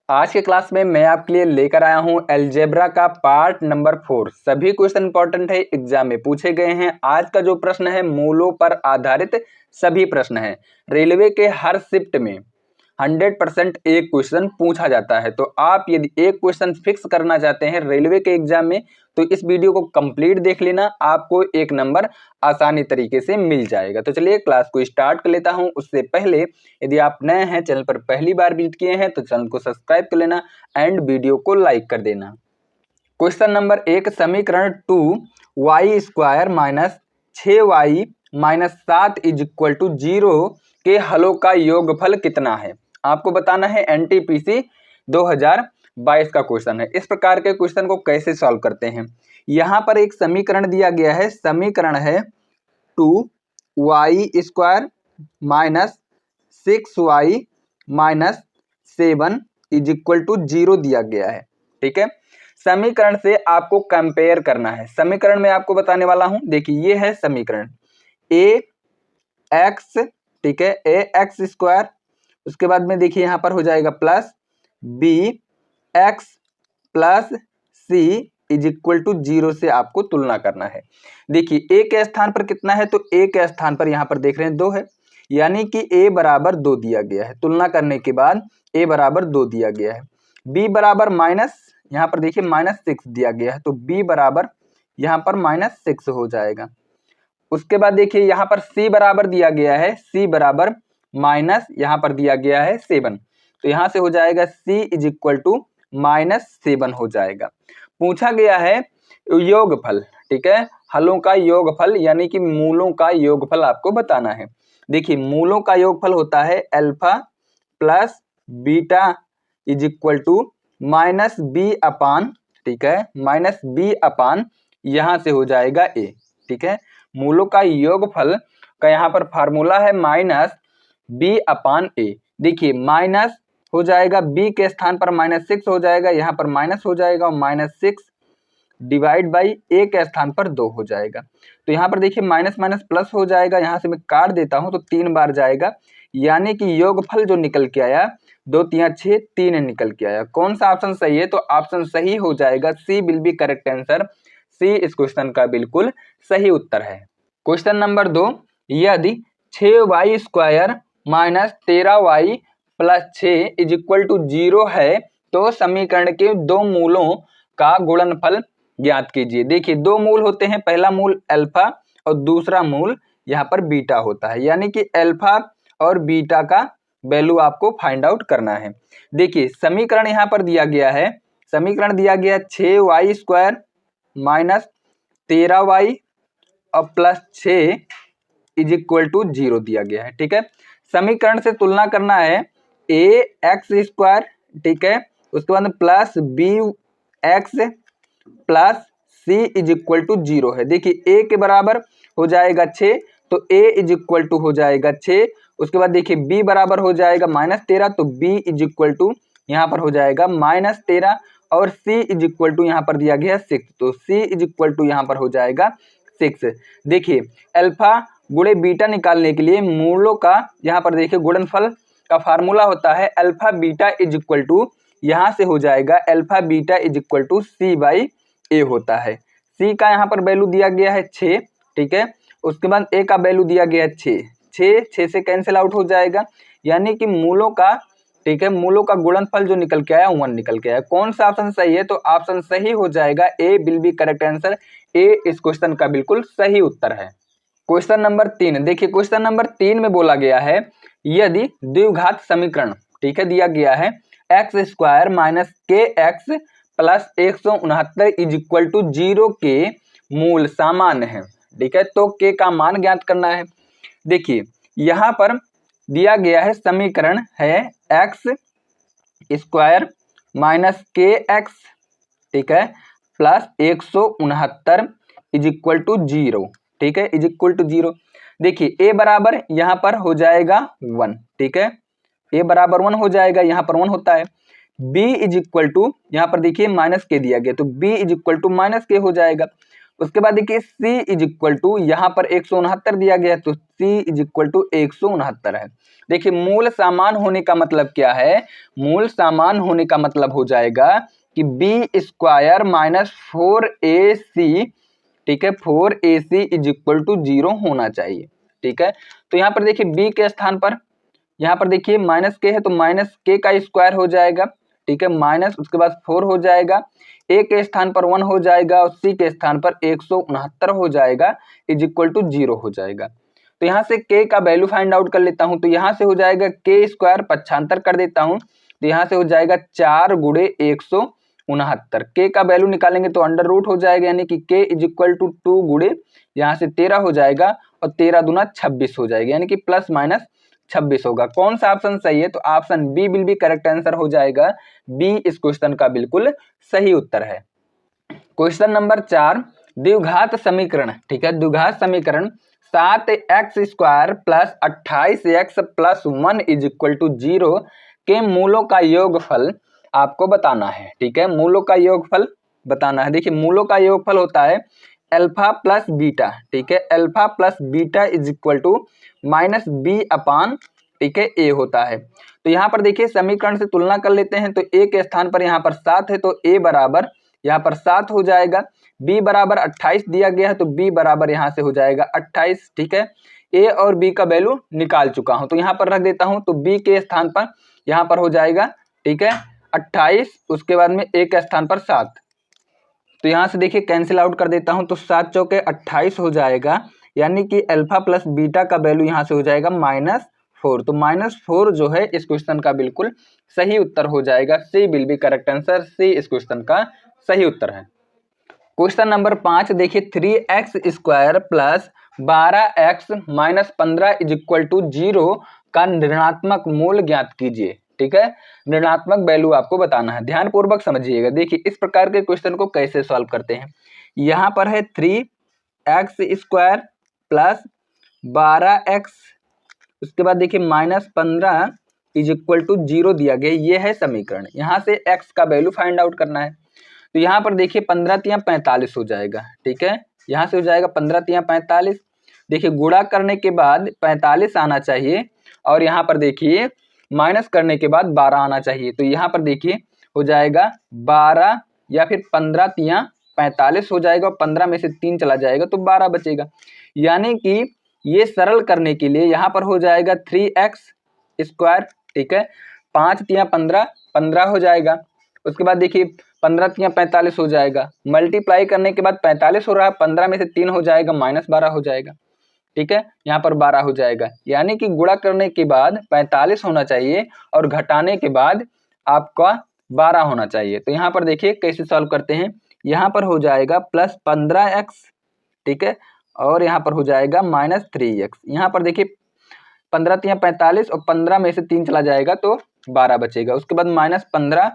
आज के क्लास में मैं आपके लिए लेकर आया हूं अलजेब्रा का पार्ट नंबर 4। सभी क्वेश्चन इंपॉर्टेंट है, एग्जाम में पूछे गए हैं। आज का जो प्रश्न है मूलों पर आधारित सभी प्रश्न हैं। रेलवे के हर शिफ्ट में 100% एक क्वेश्चन पूछा जाता है। तो आप यदि एक क्वेश्चन फिक्स करना चाहते हैं रेलवे के एग्जाम में तो इस वीडियो को कंप्लीट देख लेना, आपको एक नंबर आसानी तरीके से मिल जाएगा। तो चलिए क्लास को स्टार्ट कर लेता हूं। उससे पहले यदि आप नए हैं, चैनल पर पहली बार विजिट किए हैं तो चैनल को सब्सक्राइब कर लेना एंड वीडियो को लाइक कर देना। क्वेश्चन नंबर 1, समीकरण 2y² minus 6y minus 7 is equal to 0 के हलों का योगफल कितना है। आपको बताना है। एनटीपीसी 2022 का क्वेश्चन है। इस प्रकार के क्वेश्चन को कैसे सॉल्व करते हैं। यहां पर एक समीकरण दिया गया है। समीकरण है 2y² minus 6y minus 7 is equal to 0 दिया गया है। ठीक है, समीकरण से आपको कंपेयर करना है। समीकरण में आपको बताने वाला हूं। देखिए ये है समीकरण ए एक्स, ठीक है, ए एक्स स्क्वायर, उसके बाद में देखिए यहां पर हो जाएगा plus B X plus C is equal to 0 से आपको तुलना करना है। देखिए ए के स्थान पर कितना है, तो ए के स्थान पर यहां पर देख रहे हैं 2 है, यानी कि ए बराबर 2 दिया गया है। तुलना करने के बाद ए बराबर 2 दिया गया है। बी बराबर माइनस, यहाँ पर देखिए -6 दिया गया है, तो बी बराबर यहाँ पर -6 हो जाएगा। उसके बाद देखिए यहाँ पर सी बराबर दिया गया है, सी बराबर माइनस यहाँ पर दिया गया है 7, तो यहाँ से हो जाएगा सी इज इक्वल टू -7 हो जाएगा। पूछा गया है योगफल, ठीक है, हलों का योगफल यानी कि मूलों का योगफल आपको बताना है। देखिए मूलों का योगफल होता है alpha plus beta is equal to -b upon, ठीक है, -b अपान यहां से हो जाएगा a। ठीक है, मूलों का योगफल का यहाँ पर फार्मूला है -b अपान a। देखिए माइनस हो जाएगा b के स्थान पर -6 हो जाएगा, यहाँ पर माइनस हो जाएगा, -6 डिवाइड बाई a के स्थान पर 2 हो जाएगा। तो यहाँ पर देखिए माइनस माइनस प्लस हो जाएगा, यहाँ से मैं काट देता हूं तो 3 बार जाएगा, यानी कि योगफल जो निकल के आया 2 3 6 3 निकल के आया। कौन सा ऑप्शन सही है, तो ऑप्शन सही हो जाएगा सी विल बी करेक्ट आंसर। सी इस क्वेश्चन का बिल्कुल सही उत्तर है। क्वेश्चन नंबर 2, यदि 6y² minus 13y plus 6 is equal to 0 है तो समीकरण के 2 मूलों का गुणनफल ज्ञात कीजिए। देखिए 2 मूल होते हैं, पहला मूल अल्फा और दूसरा मूल यहाँ पर बीटा होता है, यानी कि अल्फा और बीटा का वैल्यू आपको फाइंड आउट करना है। देखिए समीकरण यहाँ पर दिया गया है, समीकरण दिया गया 6y² माइनस 13y और प्लस 6 इज इक्वल टू 0 दिया गया है। ठीक है, समीकरण से तुलना करना है ax², ठीक है, उसके बाद plus bx plus c is equal to 0 है। देखिए a के बराबर हो जाएगा 6, तो a इज इक्वल टू हो जाएगा 6। उसके बाद देखिए b बराबर हो जाएगा -13, तो b इज इक्वल टू यहाँ पर हो जाएगा -13 और c इज इक्वल टू यहाँ पर दिया गया 6, तो c इज इक्वल टू यहाँ पर हो जाएगा 6। देखिए अल्फा गुणे बीटा निकालने के लिए मूलों का यहाँ पर देखिए गुणनफल का फार्मूला होता है alpha beta is equal to, यहाँ से हो जाएगा alpha beta is equal to c/a होता है। c का यहाँ पर वैल्यू दिया गया है 6, ठीक है, उसके बाद a का वैल्यू दिया गया है 6 से कैंसिल आउट हो जाएगा, यानी कि मूलों का, ठीक है, मूलों का गुणनफल जो निकल के आया 1 निकल के आया। कौन सा ऑप्शन सही है, तो ऑप्शन सही हो जाएगा ए विल बी करेक्ट आंसर। ए इस क्वेश्चन का बिल्कुल सही उत्तर है। क्वेश्चन नंबर 3, देखिए क्वेश्चन नंबर 3 में बोला गया है यदि द्विघात समीकरण, ठीक है, दिया गया है x² minus kx plus 169 is equal to 0 के मूल सामान्य है, ठीक है, तो k का मान ज्ञात करना है। देखिए यहाँ पर दिया गया है समीकरण है x² माइनस kx, ठीक है, प्लस 169 इज इक्वल टू 0, ठीक है, इज इक्वल टू 0। देखिए a बराबर यहाँ पर हो जाएगा 1, ठीक है, a बराबर 1 हो जाएगा, यहाँ पर 1 होता है। b इज इक्वल टू यहाँ पर देखिए -k दिया गया, तो b is equal to -k हो जाएगा। उसके बाद देखिए c इज इक्वल टू, यहाँ पर 169 दिया गया है तो c इज इक्वल टू 169 है। देखिए मूल समान होने का मतलब क्या है, मूल समान होने का मतलब हो जाएगा कि बी स्क्वायर माइनस 4ac, ठीक है, 4ac इज इक्वल टू 0 होना चाहिए। ठीक है, तो यहाँ पर देखिए b के स्थान पर, यहाँ पर देखिए माइनस के है तो माइनस के का स्क्वायर हो जाएगा, ठीक है, माइनस उसके बाद 4 हो जाएगा, ए के स्थान पर 1 हो जाएगा और सी के स्थान पर 169 हो जाएगा, इज इक्वल टू 0 हो जाएगा। तो यहाँ से के का वैल्यू फाइंड आउट कर लेता हूँ, तो यहाँ से हो जाएगा के स्क्वायर 75 कर देता हूँ, तो यहाँ से हो जाएगा 4 गुणे 169, के का वैल्यू निकालेंगे तो अंडर रूट हो जाएगा, यानी कि के इज इक्वल टू 2 गुणे यहाँ से 13 हो जाएगा और 13 दूना 26 हो जाएगा, यानी कि प्लस माइनस 26 होगा। कौन सा ऑप्शन सही है, तो option B will be correct answer हो जाएगा, बी इस क्वेश्चन का बिल्कुल सही उत्तर है। क्वेश्चन नंबर 4, द्विघात समीकरण, ठीक है, द्विघात समीकरण 7x square plus 28x plus 1 is equal to 0 के मूलों का योगफल आपको बताना है। ठीक है, मूलों का योगफल बताना है। देखिए मूलों का योगफल होता है अल्फा प्लस बीटा, ठीक है, alpha plus beta is equal to minus B upon, ठीक है, ए होता है। तो यहाँ पर देखिए समीकरण से तुलना कर लेते हैं, तो ए के स्थान पर यहाँ पर 7 है तो ए बराबर यहाँ पर 7 हो जाएगा, b बराबर 28 दिया गया है तो b बराबर यहाँ से हो जाएगा 28। ठीक है, a और b का वैल्यू निकाल चुका हूँ तो यहाँ पर रख देता हूँ, तो b के स्थान पर यहाँ पर हो जाएगा, ठीक है, 28, उसके बाद में a के स्थान पर 7, तो यहाँ से देखिए कैंसिल आउट कर देता हूँ, तो 7 चौके 28 हो जाएगा, यानी कि अल्फा प्लस बीटा का वैल्यू यहाँ से हो जाएगा -4, तो -4 जो है इस क्वेश्चन का बिल्कुल सही उत्तर हो जाएगा, सी विल बी करेक्ट आंसर, सी इस क्वेश्चन का सही उत्तर है। क्वेश्चन नंबर 5 देखिए 3x square plus 12x minus 15 is equal to 0 का ऋणात्मक मूल ज्ञात कीजिए। ठीक है, ऋणात्मक वैल्यू आपको बताना है, ध्यान पूर्वक समझिएगा। देखिए इस प्रकार के क्वेश्चन को कैसे सॉल्व करते हैं, यहाँ पर है 3x स्क्वायर प्लस 12x, उसके बाद देखिए माइनस 15 इज इक्वल टू 0 दिया गया, ये है समीकरण। यहाँ से x का वैल्यू फाइंड आउट करना है, तो यहाँ पर देखिए 15 तिया 45 हो जाएगा। ठीक है, यहाँ से हो जाएगा 15 तिया 45, देखिए गुणा करने के बाद 45 आना चाहिए और यहाँ पर देखिए माइनस करने के बाद 12 आना चाहिए, तो यहाँ पर देखिए हो जाएगा 12 या फिर 15 तिया 45 हो जाएगा और 15 में से 3 चला जाएगा तो 12 बचेगा, यानी कि ये सरल करने के लिए यहाँ पर हो जाएगा 3x स्क्वायर, ठीक है, 5 तिया 15, 15 हो जाएगा, उसके बाद देखिए 15 तिया 45 हो जाएगा, मल्टीप्लाई करने के बाद 45 हो रहा है, 15 में से 3 हो जाएगा, -12 हो जाएगा। ठीक है, यहाँ पर 12 हो जाएगा, यानी कि गुणा करने के बाद 45 होना चाहिए और घटाने के बाद आपका 12 होना चाहिए। तो यहाँ पर देखिए कैसे सॉल्व करते हैं, यहाँ पर हो जाएगा प्लस 15x, ठीक है, और यहाँ पर हो जाएगा -3x। यहाँ पर देखिए 15 तिया 45 और 15 में से 3 चला जाएगा तो 12 बचेगा, उसके बाद -15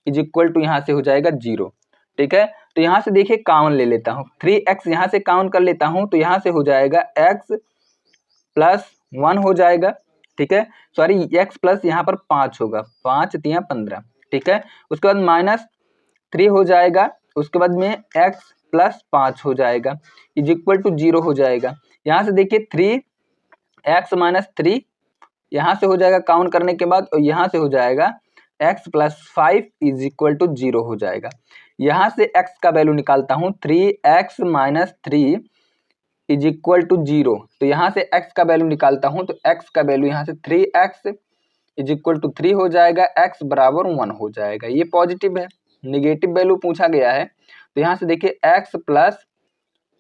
इज इक्वल टू यहाँ से हो जाएगा 0। ठीक है, तो यहाँ से देखिए कॉमन ले लेता हूँ, 3x यहाँ से काउंट कर लेता हूँ, तो यहाँ से हो जाएगा x प्लस 1 हो जाएगा। ठीक है, सॉरी x प्लस यहाँ पर 5 होगा, 5 तिया 15। ठीक है, उसके बाद -3 हो जाएगा, उसके बाद में x प्लस 5 हो जाएगा इज इक्वल टू 0 हो जाएगा। यहाँ से देखिए 3x माइनस 3 यहाँ से हो जाएगा काउंट करने के बाद, और यहाँ से हो जाएगा x plus 5 is equal to 0 हो जाएगा। यहाँ से x का वैल्यू निकालता हूँ, 3x minus 3 is equal to 0, तो यहाँ से x का वैल्यू निकालता हूँ, तो x का वैल्यू यहाँ से 3x इज इक्वल टू 3 हो जाएगा, x बराबर 1 हो जाएगा। ये पॉजिटिव है, निगेटिव वैल्यू पूछा गया है, तो यहाँ से देखिए x plus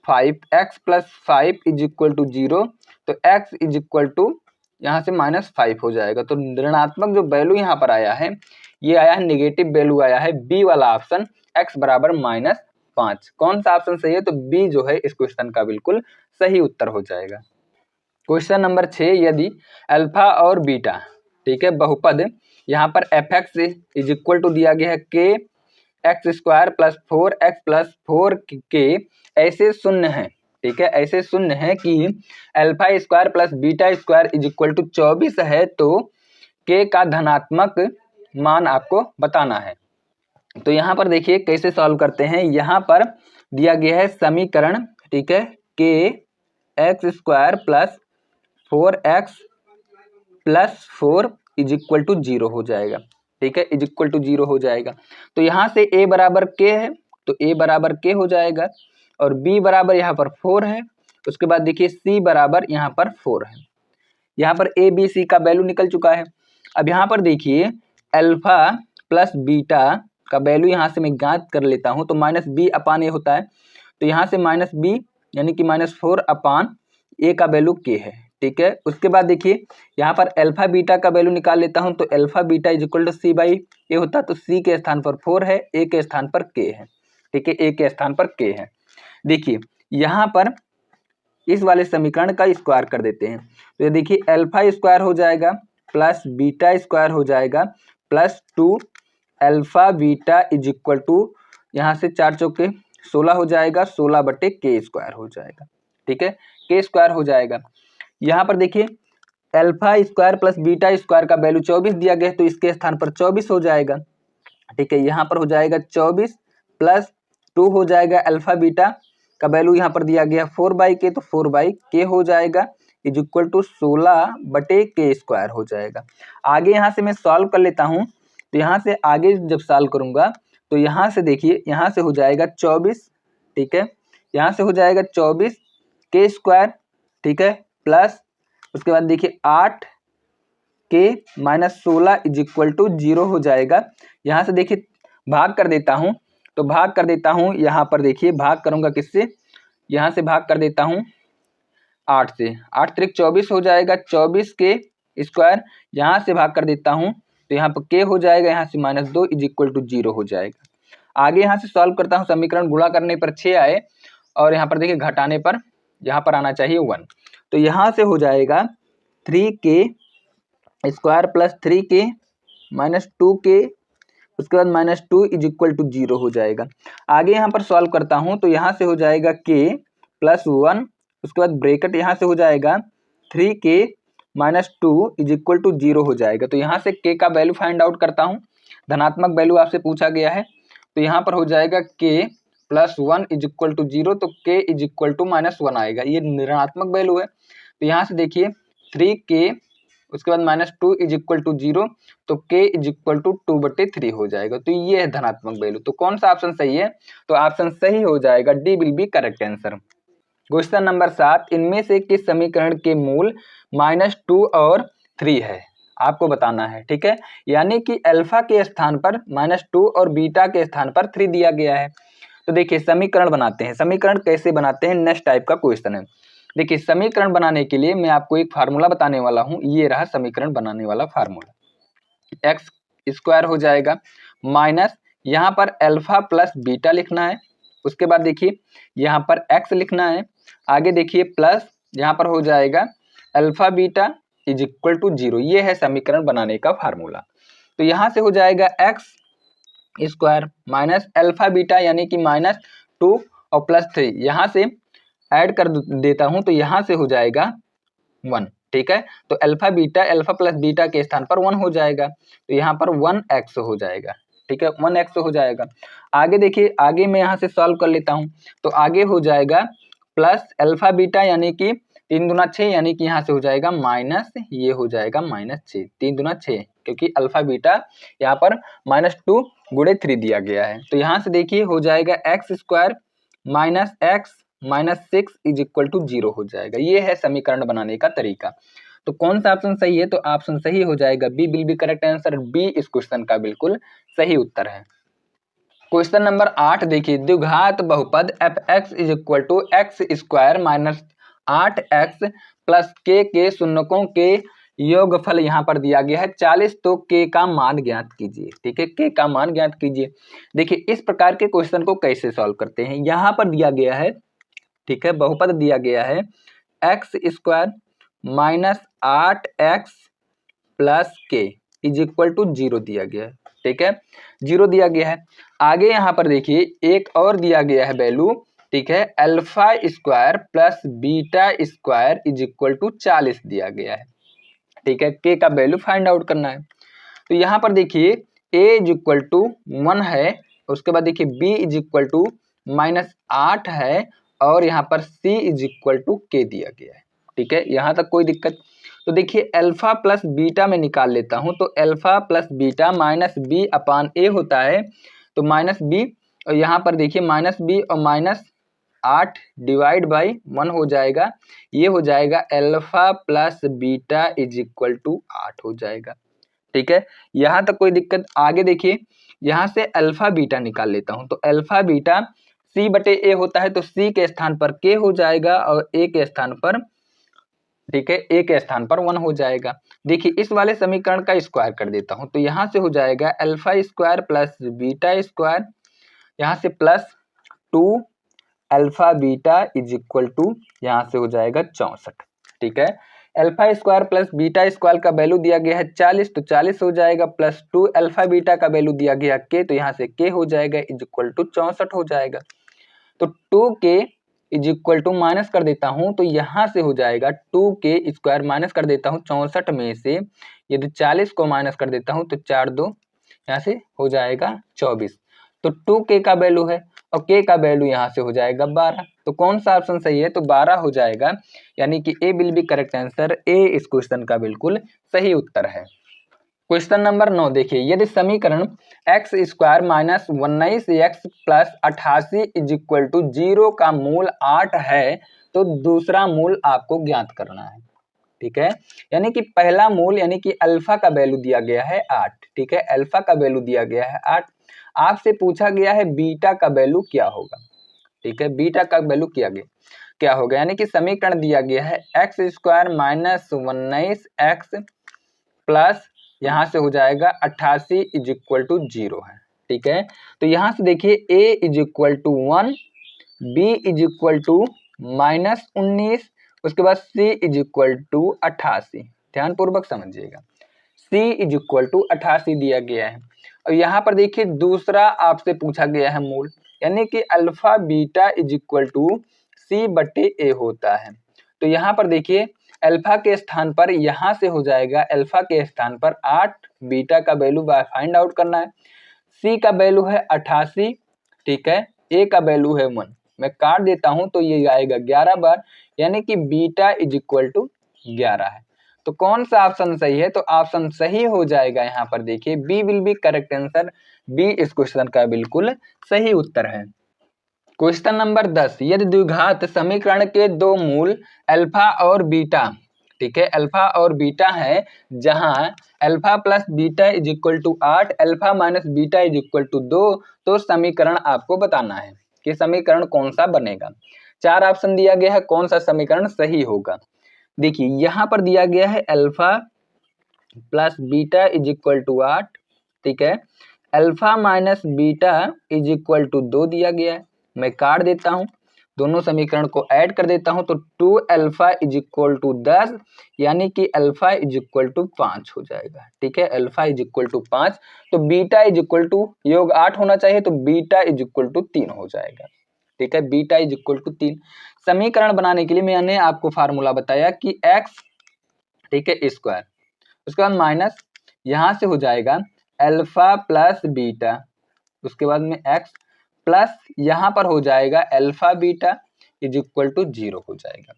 5 is equal to 0, तो x इज इक्वल टू यहाँ से -5 हो जाएगा। तो ऋणात्मक जो वैल्यू यहाँ पर आया है, ये आया है निगेटिव वैल्यू आया है, बी वाला ऑप्शन x बराबर -5। कौन सा ऑप्शन सही है, तो बी जो है इस क्वेश्चन का बिल्कुल सही उत्तर हो जाएगा। क्वेश्चन नंबर 6, यदि अल्फा और बीटा, ठीक है, बहुपद यहाँ पर fx इज इक्वल टू दिया गया है के X square plus 4x plus 4k ऐसे शून्य है, ठीक है, ऐसे शून्य है कि alpha square plus beta square is equal to 24 है, तो k का धनात्मक मान आपको बताना है। तो यहाँ पर देखिए कैसे सॉल्व करते हैं, यहाँ पर दिया गया है समीकरण, ठीक है, के X square plus 4x plus 4 is equal to 0 हो जाएगा, ठीक है, इज इक्वल टू 0 हो जाएगा। तो यहाँ से a बराबर k है, तो a बराबर k हो जाएगा, और b बराबर यहाँ पर 4 है। उसके बाद देखिए c बराबर यहाँ पर 4 है। यहाँ पर a b c का वैल्यू निकल चुका है। अब यहाँ पर देखिए अल्फा प्लस बीटा का वैल्यू यहाँ से मैं ज्ञात कर लेता हूँ, तो माइनस बी अपान ए होता है, तो यहाँ से माइनस बी यानी कि -4 अपान ए का वैल्यू के है, ठीक है। उसके बाद देखिए यहाँ पर अल्फा बीटा का वैल्यू निकाल लेता हूँ, तो alpha beta is equal to C by A होता है, तो सी के स्थान पर 4 है, ए के स्थान पर के है, ठीक है, ए के स्थान पर के है। देखिए यहाँ पर इस वाले समीकरण का स्क्वायर कर देते हैं, तो ये देखिए अल्फा स्क्वायर हो जाएगा प्लस बीटा स्क्वायर हो जाएगा plus 2 alpha beta is equal to यहाँ से 4 चौके 16 हो जाएगा, 16 बटे के स्क्वायर हो जाएगा, ठीक है, के स्क्वायर हो जाएगा। यहाँ पर देखिए alpha square plus beta square का वैल्यू 24 दिया गया है, तो इसके स्थान पर 24 हो जाएगा, ठीक है। यहाँ पर हो जाएगा 24 प्लस 2 हो जाएगा अल्फा बीटा का वैल्यू यहाँ पर दिया गया 4/k, तो 4/k हो जाएगा इज इक्वल टू 16 बटे के स्क्वायर हो जाएगा। आगे यहाँ से मैं सॉल्व कर लेता हूँ, तो यहाँ से आगे जब सॉल्व करूँगा तो यहाँ से देखिए यहाँ से हो जाएगा 24, ठीक है, यहाँ से हो जाएगा 24 के स्क्वायर, ठीक है, प्लस उसके बाद देखिए 8 के माइनस 16 इज इक्वल टू 0 हो जाएगा। यहाँ से देखिए भाग कर देता हूँ, तो भाग कर देता हूँ, यहाँ पर देखिए भाग करूँगा किससे, यहाँ से भाग कर देता हूँ 8 से, 8 त्रिक 24 हो जाएगा, 24 के स्क्वायर यहाँ से भाग कर देता हूँ, तो यहाँ पर के हो जाएगा, यहाँ से -2 इज इक्वल टू 0 हो जाएगा। आगे यहाँ से सॉल्व करता हूँ, समीकरण गुणा करने पर 6 आए और यहाँ पर देखिए घटाने पर यहाँ पर आना चाहिए 1, तो यहाँ से हो जाएगा 3k square plus 3k minus 2k, उसके बाद -2 इज इक्वल टू 0 हो जाएगा। आगे यहाँ पर सॉल्व करता हूँ, तो यहाँ से हो जाएगा k प्लस 1, उसके बाद ब्रैकेट यहाँ से हो जाएगा 3k minus 2 is equal to 0 हो जाएगा। तो यहाँ से k का वैल्यू फाइंड आउट करता हूँ, धनात्मक वैल्यू आपसे पूछा गया है, तो यहाँ पर हो जाएगा k plus 1 is equal to 0, तो k इज इक्वल टू -1 आएगा, ये ऋणात्मक वैल्यू है। तो यहाँ से देखिए 3k उसके बाद -2 इज इक्वल टू 0, तो k इज इक्वल टू 2/3 हो जाएगा। तो ये है धनात्मक वैल्यू। तो कौन सा ऑप्शन सही है, तो ऑप्शन सही हो जाएगा D will be correct answer. Question number 7, इनमें से किस समीकरण के मूल -2 और 3 है, आपको बताना है, ठीक है। यानी कि अल्फा के स्थान पर -2 और बीटा के स्थान पर 3 दिया गया है। तो देखिए समीकरण बनाते हैं, समीकरण कैसे बनाते हैं, नेक्स्ट टाइप का क्वेश्चन है। देखिए समीकरण बनाने के लिए मैं आपको एक फार्मूला बताने वाला हूँ, ये रहा समीकरण बनाने वाला फार्मूला। एक्स स्क्वायर हो जाएगा माइनस यहाँ पर अल्फा प्लस बीटा लिखना है, उसके बाद देखिए यहाँ पर एक्स लिखना है, आगे देखिए प्लस यहाँ पर हो जाएगा alpha beta is equal to 0, ये है समीकरण बनाने का फार्मूला। तो यहाँ से हो जाएगा X square minus alpha beta यानी कि -2 और +3, यहाँ से ऐड कर देता हूं, तो यहाँ से हो जाएगा 1, ठीक है। तो अल्फा प्लस बीटा के स्थान पर 1 हो जाएगा, तो यहाँ पर 1x हो जाएगा, ठीक है, 1x हो जाएगा। आगे देखिए आगे मैं यहाँ से सॉल्व कर लेता हूँ, तो आगे हो जाएगा प्लस अल्फा बीटा यानी कि 3 दूना 6, यानी कि यहाँ से हो जाएगा माइनस, ये हो जाएगा -6, 3 दूना 6, क्योंकि अल्फा बीटा यहाँ पर -2 गुणे 3 दिया गया है। तो यहाँ से देखिए हो जाएगा X square minus X minus 6 is equal to 0 हो जाएगा। ये है समीकरण बनाने का तरीका। तो कौन सा ऑप्शन सही है, तो ऑप्शन सही हो जाएगा B will be correct answer, B इस क्वेश्चन का बिल्कुल सही उत्तर है। क्वेश्चन नंबर 8 देखिए, द्विघात बहुपद fx is equal to X square minus 8x plus के शून्यकों के योगफल यहाँ पर दिया गया है 40, तो k का मान ज्ञात कीजिए, ठीक है, k का मान ज्ञात कीजिए। देखिए इस प्रकार के क्वेश्चन को कैसे सॉल्व करते हैं, यहाँ पर दिया गया है, ठीक है, बहुपद दिया गया है x square minus 8x plus के इज इक्वल टू 0 दिया गया है, ठीक है, 0 दिया गया है। आगे यहाँ पर देखिए एक और दिया गया है वैल्यू, ठीक है, alpha square plus beta square is equal to 40 दिया गया है, ठीक है, के का वैल्यू फाइंड आउट करना है। तो यहाँ पर देखिए a इज इक्वल टू 1 है, उसके बाद देखिए b इज इक्वल टू -8 है और यहाँ पर c इज इक्वल टू के दिया गया है। ठीक है, यहाँ तक कोई दिक्कत। तो देखिए अल्फा प्लस बीटा में निकाल लेता हूँ, तो alpha plus beta minus B upon A होता है, तो माइनस बी और यहाँ पर देखिए माइनस बी और -8 डिवाइड बाई 1 हो जाएगा, ये हो जाएगा alpha plus beta is equal to 8 हो जाएगा। ठीक है, यहाँ तक कोई दिक्कत। आगे देखिए यहाँ से अल्फा बीटा निकाल लेता हूँ, तो अल्फा बीटा c बटे ए होता है, तो c के स्थान पर k हो जाएगा और a के स्थान पर, ठीक है, a के स्थान पर 1 हो जाएगा। देखिए इस वाले समीकरण का स्क्वायर कर देता हूँ, तो यहाँ से हो जाएगा alpha square plus beta square, यहाँ से plus 2 alpha beta is equal to, यहाँ से हो जाएगा 64। ठीक है, alpha square plus beta square का वैल्यू दिया गया है 40, तो 40 हो जाएगा, प्लस 2 अल्फा बीटा का वैल्यू दिया गया k, तो यहाँ से k हो जाएगा इज इक्वल टू 64 हो जाएगा। तो 2k is equal to minus कर देता हूँ, तो यहाँ से हो जाएगा 2k स्क्वायर माइनस कर देता हूँ 64 में से, यदि 40 को माइनस कर देता हूँ तो 4 2 यहाँ से हो जाएगा 24, तो 2k का वैल्यू है और k का वैल्यू यहाँ से हो जाएगा 12। तो कौन सा ऑप्शन सही है, तो 12 हो जाएगा, यानी कि ए विल बी करेक्ट आंसर, ए इस क्वेश्चन का बिल्कुल सही उत्तर है। क्वेश्चन नंबर 9 देखिए, यदि समीकरण X square minus 19x plus 88 is equal to 0 का मूल 8 है, तो दूसरा मूल आपको ज्ञात करना है। ठीक है, यानी कि पहला मूल यानी कि अल्फा का वैल्यू दिया गया है 8। ठीक है, अल्फा का वैल्यू दिया गया है 8, आपसे पूछा गया है बीटा का वैल्यू क्या होगा। ठीक है, बीटा का वैल्यू क्या होगा, यानी कि समीकरण दिया गया है x square minus 19x plus यहाँ से हो जाएगा 88 इज इक्वल टू 0 है। ठीक है, तो यहाँ से देखिए a is equal to 1, b is equal to -19, उसके बाद c इज इक्वल टू 88, ध्यान पूर्वक समझिएगा, c इज इक्वल टू 88 दिया गया है। और यहाँ पर देखिए दूसरा आपसे पूछा गया है मूल, यानी कि alpha beta is equal to c बटे a होता है। तो यहाँ पर देखिए अल्फा के स्थान पर यहाँ से हो जाएगा अल्फा के स्थान पर 8, बीटा का वैल्यू फाइंड आउट करना है, c का वैल्यू है 88, ठीक है, a का वैल्यू है 1, मैं काट देता हूं तो ये आएगा 11 बार, यानी कि बीटा इज इक्वल टू 11 है। तो कौन सा ऑप्शन सही है, तो ऑप्शन सही हो जाएगा यहाँ पर देखिए B will be correct answer, B इस क्वेश्चन का बिल्कुल सही उत्तर है। क्वेश्चन नंबर 10, यदि द्विघात समीकरण के दो मूल अल्फा और बीटा, ठीक है, अल्फा और बीटा है, जहां alpha plus beta is equal to 8, alpha minus beta is equal to 2, तो समीकरण आपको बताना है कि समीकरण कौन सा बनेगा। 4 ऑप्शन दिया गया है, कौन सा समीकरण सही होगा। देखिए यहाँ पर दिया गया है alpha plus beta is equal to 8, ठीक है, alpha minus beta is equal to 2 दिया गया है, मैं काट देता हूं, दोनों समीकरण को ऐड कर देता हूं, तो 2 अल्फा इज इक्वल टू 10, यानी कि अल्फा इज इक्वल टू 5 हो जाएगा। ठीक है, अल्फा इज इक्वल टू 5, तो बीटा इज इक्वल टू योग 8 होना चाहिए, तो बीटा इज इक्वल टू 3 हो जाएगा। ठीक है, बीटा इज इक्वल टू 3। समीकरण बनाने के लिए मैंने आपको फार्मूला बताया कि एक्स, ठीक है, स्क्वायर, उसके बाद माइनस यहां से हो जाएगा अल्फा प्लस बीटा, उसके बाद में एक्स प्लस यहाँ पर हो जाएगा alpha beta is equal to 0 हो जाएगा।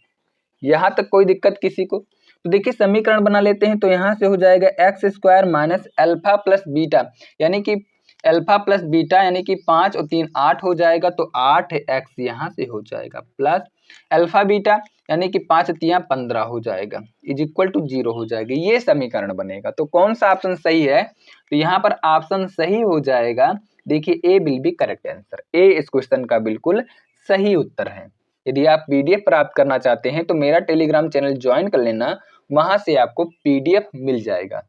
यहाँ तक कोई दिक्कत किसी को, तो देखिए समीकरण बना लेते हैं, तो यहाँ से हो जाएगा X square minus alpha plus beta, यानी कि अल्फा प्लस बीटा यानी कि 5 और 3 8 हो जाएगा, तो 8x यहाँ से हो जाएगा, प्लस अल्फा बीटा यानी कि 5 3 15 हो जाएगा, इज इक्वल टू 0 हो जाएगा, ये समीकरण बनेगा। तो कौन सा ऑप्शन सही है, तो यहाँ पर ऑप्शन सही हो जाएगा, देखिए ए विल बी करेक्ट आंसर, ए इस क्वेश्चन का बिल्कुल सही उत्तर है। यदि आप पीडीएफ प्राप्त करना चाहते हैं तो मेरा टेलीग्राम चैनल ज्वाइन कर लेना, वहां से आपको पीडीएफ मिल जाएगा।